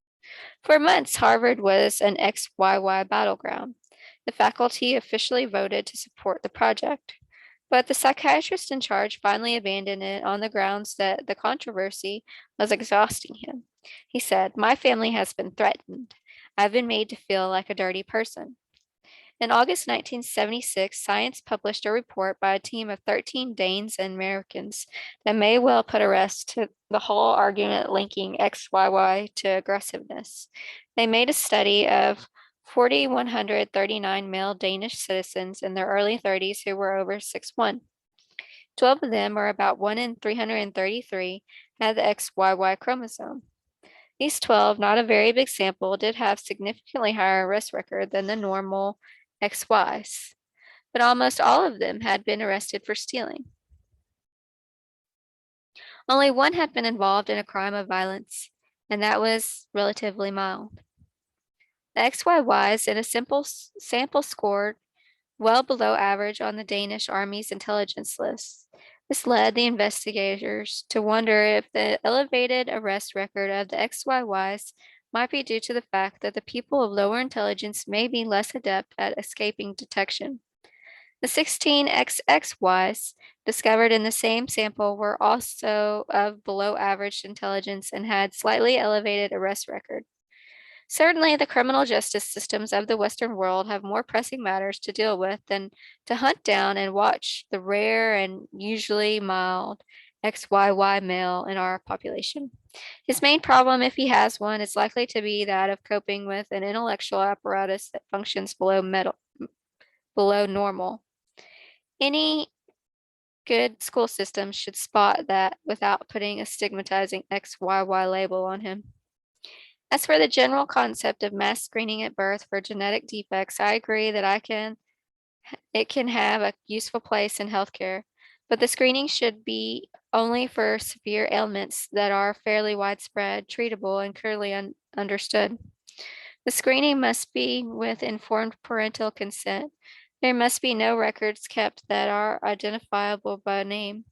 For months, Harvard was an XYY battleground. The faculty officially voted to support the project, but the psychiatrist in charge finally abandoned it on the grounds that the controversy was exhausting him. He said, "My family has been threatened. I've been made to feel like a dirty person." In August 1976, Science published a report by a team of 13 Danes and Americans that may well put a rest to the whole argument linking XYY to aggressiveness. They made a study of 4,139 male Danish citizens in their early 30s who were over 6'1". 12 of them, or about 1 in 333, had the XYY chromosome. These 12, not a very big sample, did have significantly higher arrest record than the normal XYs, but almost all of them had been arrested for stealing. Only one had been involved in a crime of violence, and that was relatively mild. The XYYs in a simple sample scored well below average on the Danish Army's intelligence list. This led the investigators to wonder if the elevated arrest record of the XYYs might be due to the fact that the people of lower intelligence may be less adept at escaping detection. The 16 XXYs discovered in the same sample were also of below average intelligence and had slightly elevated arrest record. Certainly, the criminal justice systems of the Western world have more pressing matters to deal with than to hunt down and watch the rare and usually mild XYY male in our population. His main problem, if he has one, is likely to be that of coping with an intellectual apparatus that functions below normal. Any good school system should spot that without putting a stigmatizing XYY label on him. As for the general concept of mass screening at birth for genetic defects, I agree that it can have a useful place in healthcare, but the screening should be only for severe ailments that are fairly widespread, treatable, and clearly understood. The screening must be with informed parental consent. There must be no records kept that are identifiable by name.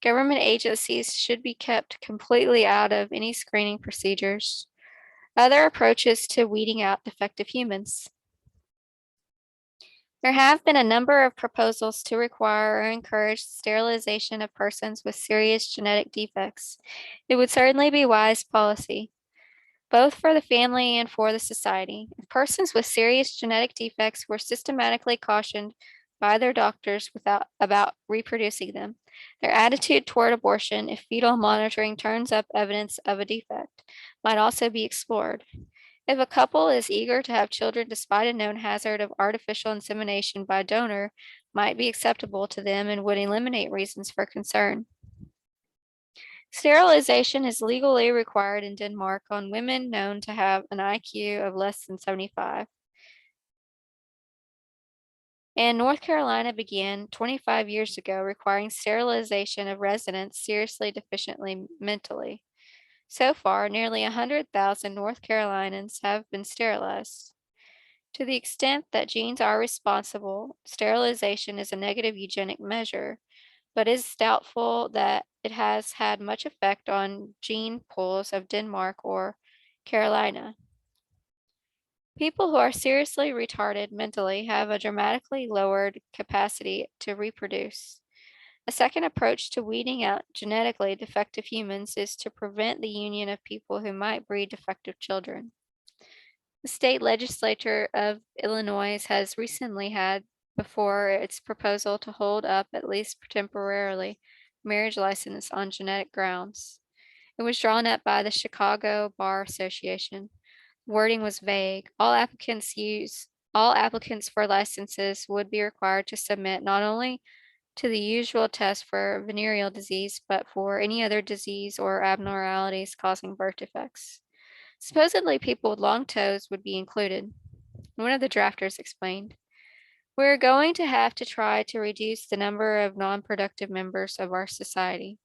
Government agencies should be kept completely out of any screening procedures. Other approaches to weeding out defective humans. There have been a number of proposals to require or encourage sterilization of persons with serious genetic defects. It would certainly be wise policy, both for the family and for the society. If persons with serious genetic defects were systematically cautioned by their doctors about reproducing them, their attitude toward abortion, if fetal monitoring turns up evidence of a defect, might also be explored. If a couple is eager to have children despite a known hazard of artificial insemination by a donor, might be acceptable to them and would eliminate reasons for concern. Sterilization is legally required in Denmark on women known to have an IQ of less than 75. And North Carolina began 25 years ago requiring sterilization of residents seriously deficiently mentally. So far, nearly 100,000 North Carolinians have been sterilized. To the extent that genes are responsible, sterilization is a negative eugenic measure, but is doubtful that it has had much effect on gene pools of Denmark or Carolina. People who are seriously retarded mentally have a dramatically lowered capacity to reproduce. A second approach to weeding out genetically defective humans is to prevent the union of people who might breed defective children. The state legislature of Illinois has recently had before its proposal to hold up, at least temporarily, marriage license on genetic grounds. It was drawn up by the Chicago Bar Association. Wording was vague. All applicants for licenses would be required to submit not only to the usual test for venereal disease, but for any other disease or abnormalities causing birth defects. Supposedly, people with long toes would be included. One of the drafters explained, We're going to have to try to reduce the number of non-productive members of our society.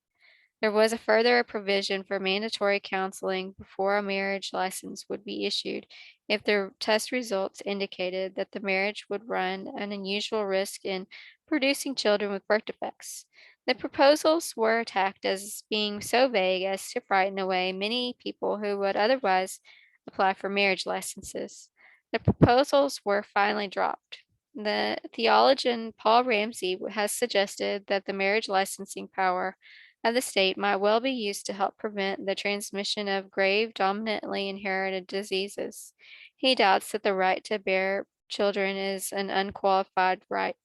There was a further provision for mandatory counseling before a marriage license would be issued if the test results indicated that the marriage would run an unusual risk in producing children with birth defects. The proposals were attacked as being so vague as to frighten away many people who would otherwise apply for marriage licenses. The proposals were finally dropped. The theologian Paul Ramsey has suggested that the marriage licensing power of the state might well be used to help prevent the transmission of grave, dominantly inherited diseases. He doubts that the right to bear children is an unqualified right.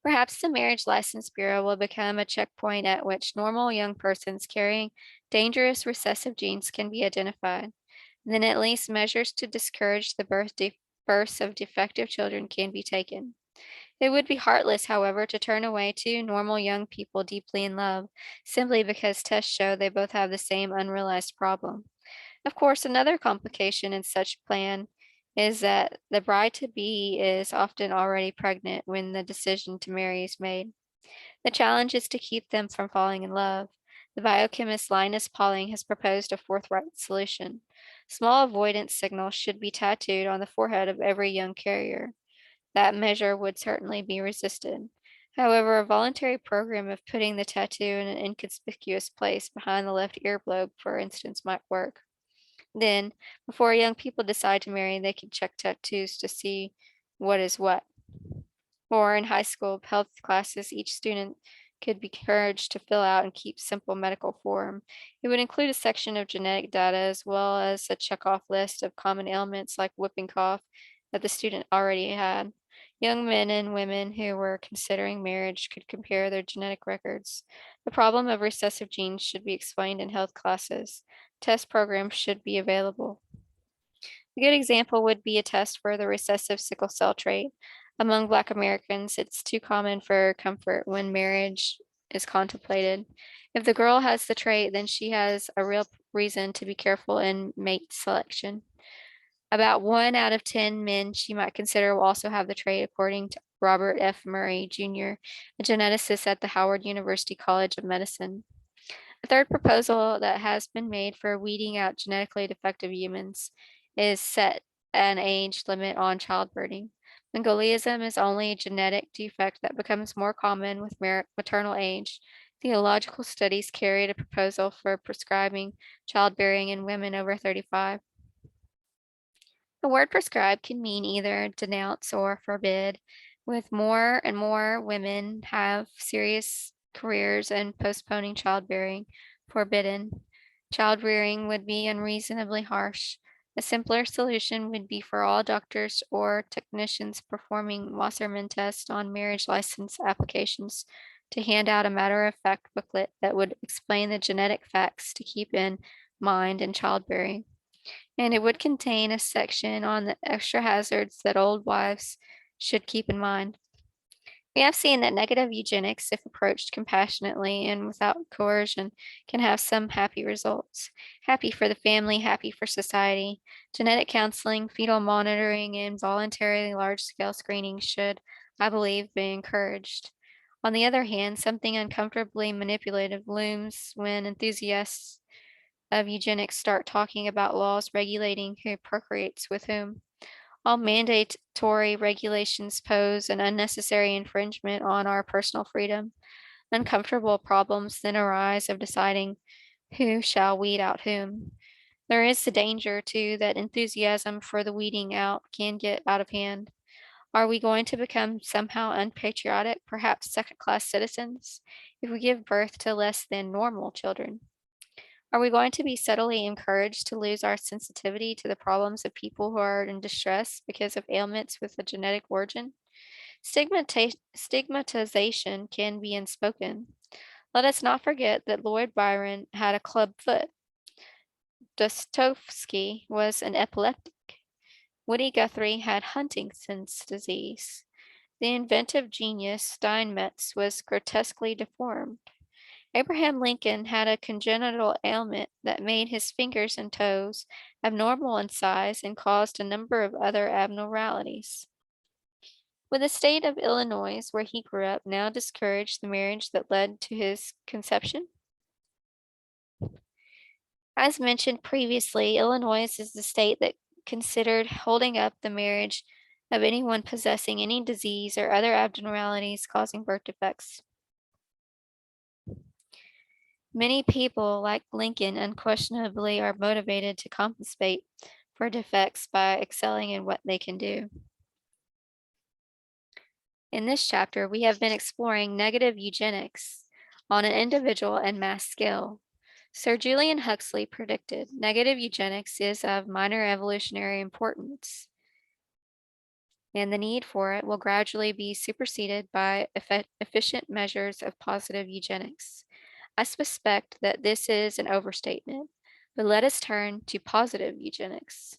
Perhaps the Marriage License Bureau will become a checkpoint at which normal young persons carrying dangerous recessive genes can be identified. Then at least measures to discourage the births of defective children can be taken. It would be heartless, however, to turn away two normal young people deeply in love simply because tests show they both have the same unrealized problem. Of course, another complication in such plan is that the bride to be is often already pregnant when the decision to marry is made. The challenge is to keep them from falling in love. The biochemist Linus Pauling has proposed a forthright solution. Small avoidance signals should be tattooed on the forehead of every young carrier. That measure would certainly be resisted. However, a voluntary program of putting the tattoo in an inconspicuous place behind the left earlobe, for instance, might work. Then, before young people decide to marry, they can check tattoos to see what is what. Or in high school health classes, each student could be encouraged to fill out and keep simple medical form. It would include a section of genetic data as well as a checkoff list of common ailments like whooping cough that the student already had. Young men and women who were considering marriage could compare their genetic records. The problem of recessive genes should be explained in health classes. Test programs should be available. A good example would be a test for the recessive sickle cell trait. Among Black Americans, it's too common for comfort when marriage is contemplated. If the girl has the trait, then she has a real reason to be careful in mate selection. About 1 out of 10 men she might consider will also have the trait, according to Robert F. Murray, Jr., a geneticist at the Howard University College of Medicine. A third proposal that has been made for weeding out genetically defective humans is set an age limit on childbirthing. Mongolianism is only a genetic defect that becomes more common with maternal age. Theological studies carried a proposal for prescribing childbearing in women over 35. The word prescribe can mean either denounce or forbid, with more and more women have serious careers and postponing childbearing forbidden. Child rearing would be unreasonably harsh. A simpler solution would be for all doctors or technicians performing Wasserman tests on marriage license applications to hand out a matter-of-fact booklet that would explain the genetic facts to keep in mind in childbearing, and it would contain a section on the extra hazards that old wives should keep in mind. We have seen that negative eugenics, if approached compassionately and without coercion, can have some happy results. Happy for the family, happy for society. Genetic counseling, fetal monitoring, and voluntary large-scale screening should, I believe, be encouraged. On the other hand, something uncomfortably manipulative looms when enthusiasts of eugenics start talking about laws regulating who procreates with whom. All mandatory regulations pose an unnecessary infringement on our personal freedom. Uncomfortable problems then arise of deciding who shall weed out whom. There is the danger, too, that enthusiasm for the weeding out can get out of hand. Are we going to become somehow unpatriotic, perhaps second-class citizens, if we give birth to less than normal children? Are we going to be subtly encouraged to lose our sensitivity to the problems of people who are in distress because of ailments with a genetic origin? Stigmatization can be unspoken. Let us not forget that Lloyd Byron had a club foot. Dostoevsky was an epileptic. Woody Guthrie had Huntington's disease. The inventive genius Steinmetz was grotesquely deformed. Abraham Lincoln had a congenital ailment that made his fingers and toes abnormal in size and caused a number of other abnormalities. Would the state of Illinois, where he grew up, now discourage the marriage that led to his conception? As mentioned previously, Illinois is the state that considered holding up the marriage of anyone possessing any disease or other abnormalities causing birth defects. Many people, like Lincoln, unquestionably are motivated to compensate for defects by excelling in what they can do. In this chapter, we have been exploring negative eugenics on an individual and mass scale. Sir Julian Huxley predicted negative eugenics is of minor evolutionary importance, and the need for it will gradually be superseded by efficient measures of positive eugenics. I suspect that this is an overstatement, but let us turn to positive eugenics.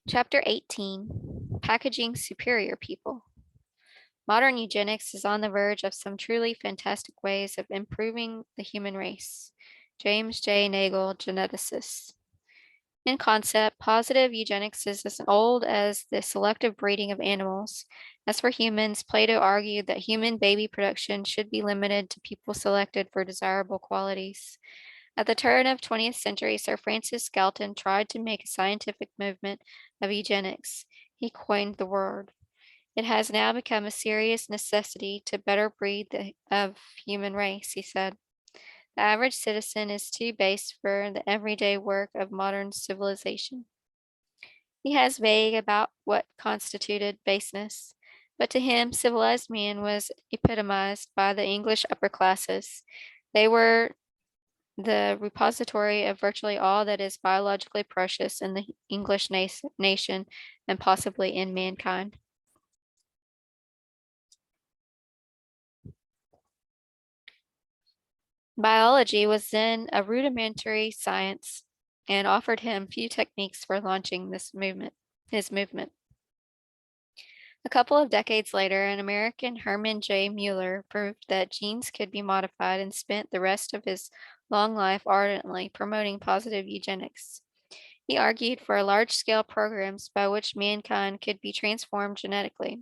Chapter 18, Packaging Superior People. Modern eugenics is on the verge of some truly fantastic ways of improving the human race. James J. Nagel, geneticist. In concept, positive eugenics is as old as the selective breeding of animals. As for humans, Plato argued that human baby production should be limited to people selected for desirable qualities. At the turn of 20th century, Sir Francis Galton tried to make a scientific movement of eugenics. He coined the word. It has now become a serious necessity to better breed the human race, he said. The average citizen is too base for the everyday work of modern civilization. He has vague about what constituted baseness, but to him, civilized man was epitomized by the English upper classes. They were the repository of virtually all that is biologically precious in the English nation and possibly in mankind. Biology was then a rudimentary science and offered him few techniques for launching his movement. A couple of decades later, an American, Herman J. Mueller, proved that genes could be modified and spent the rest of his long life ardently promoting positive eugenics. He argued for large-scale programs by which mankind could be transformed genetically.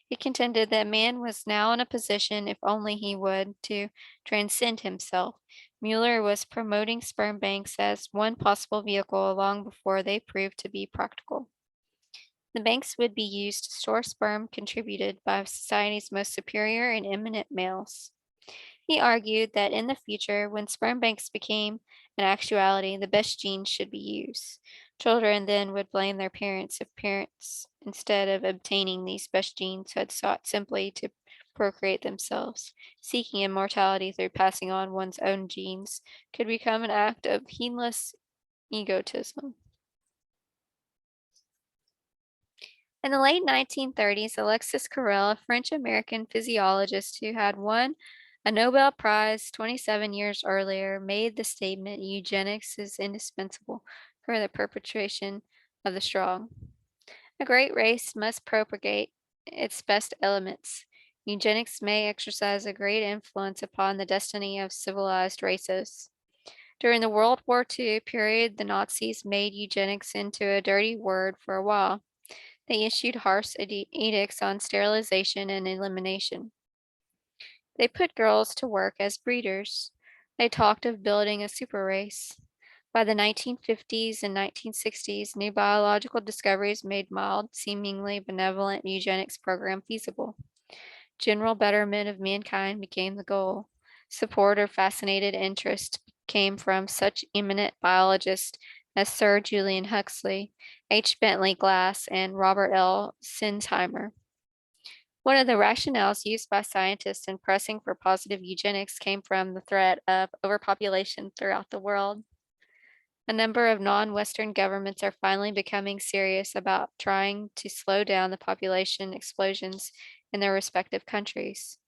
He contended that man was now in a position, if only he would, to transcend himself. Mueller was promoting sperm banks as one possible vehicle long before they proved to be practical. The banks would be used to store sperm contributed by society's most superior and eminent males. He argued that in the future, when sperm banks became an actuality, the best genes should be used. Children then would blame their parents if parents, instead of obtaining these best genes, had sought simply to procreate themselves. Seeking immortality through passing on one's own genes could become an act of heedless egotism. In the late 1930s, Alexis Carrel, a French-American physiologist who had won a Nobel Prize 27 years earlier, made the statement eugenics is indispensable for the perpetuation of the strong. A great race must propagate its best elements. Eugenics may exercise a great influence upon the destiny of civilized races. During the World War II period, the Nazis made eugenics into a dirty word for a while. They issued harsh edicts on sterilization and elimination. They put girls to work as breeders. They talked of building a super race. By the 1950s and 1960s, new biological discoveries made mild, seemingly benevolent eugenics program feasible. General betterment of mankind became the goal. Support or fascinated interest came from such eminent biologists as Sir Julian Huxley, H. Bentley Glass, and Robert L. Sinsheimer. One of the rationales used by scientists in pressing for positive eugenics came from the threat of overpopulation throughout the world. A number of non-Western governments are finally becoming serious about trying to slow down the population explosions in their respective countries.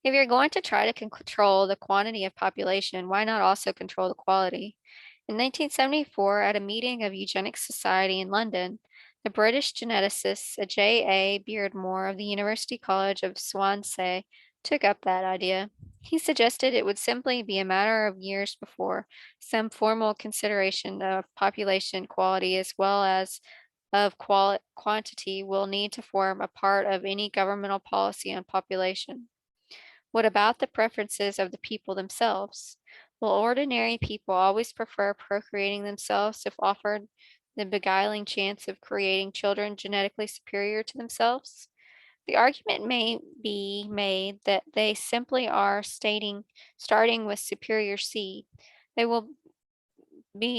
If you're going to try to control the quantity of population, why not also control the quality? In 1974, at a meeting of Eugenics Society in London, the British geneticist J.A. Beardmore of the University College of Swansea took up that idea. He suggested it would simply be a matter of years before some formal consideration of population quality as well as of quantity will need to form a part of any governmental policy on population. What about the preferences of the people themselves? Will ordinary people always prefer procreating themselves if offered the beguiling chance of creating children genetically superior to themselves? The argument may be made that they simply are starting with superior seed. They will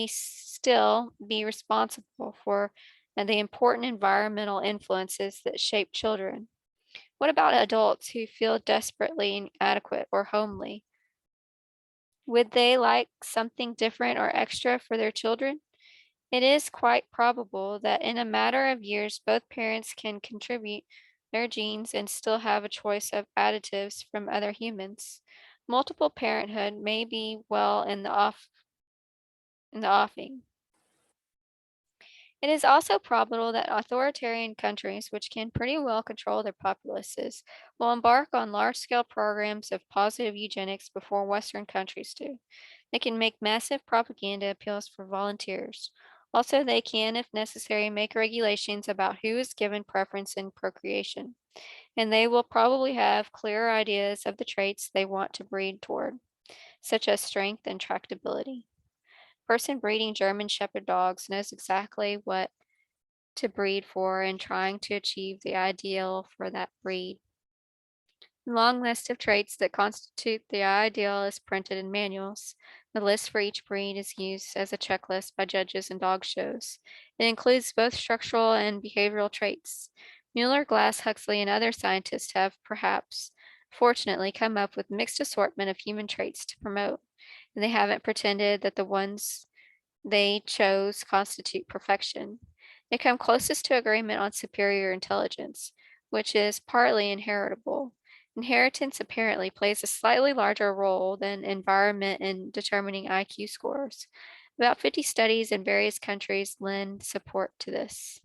still be responsible for the important environmental influences that shape children. What about adults who feel desperately inadequate or homely? Would they like something different or extra for their children? It is quite probable that in a matter of years, both parents can contribute their genes and still have a choice of additives from other humans. Multiple parenthood may be well in the offing. It is also probable that authoritarian countries, which can pretty well control their populaces, will embark on large scale programs of positive eugenics before Western countries do. They can make massive propaganda appeals for volunteers. Also, they can, if necessary, make regulations about who is given preference in procreation. And they will probably have clearer ideas of the traits they want to breed toward, such as strength and tractability. Person breeding German Shepherd dogs knows exactly what to breed for and trying to achieve the ideal for that breed. A long list of traits that constitute the ideal is printed in manuals. The list for each breed is used as a checklist by judges and dog shows. It includes both structural and behavioral traits. Mueller, Glass, Huxley, and other scientists have perhaps, fortunately, come up with mixed assortment of human traits to promote, and they haven't pretended that the ones they chose constitute perfection. They come closest to agreement on superior intelligence, which is partly inheritable. Inheritance apparently plays a slightly larger role than environment in determining IQ scores. About 50 studies in various countries lend support to this.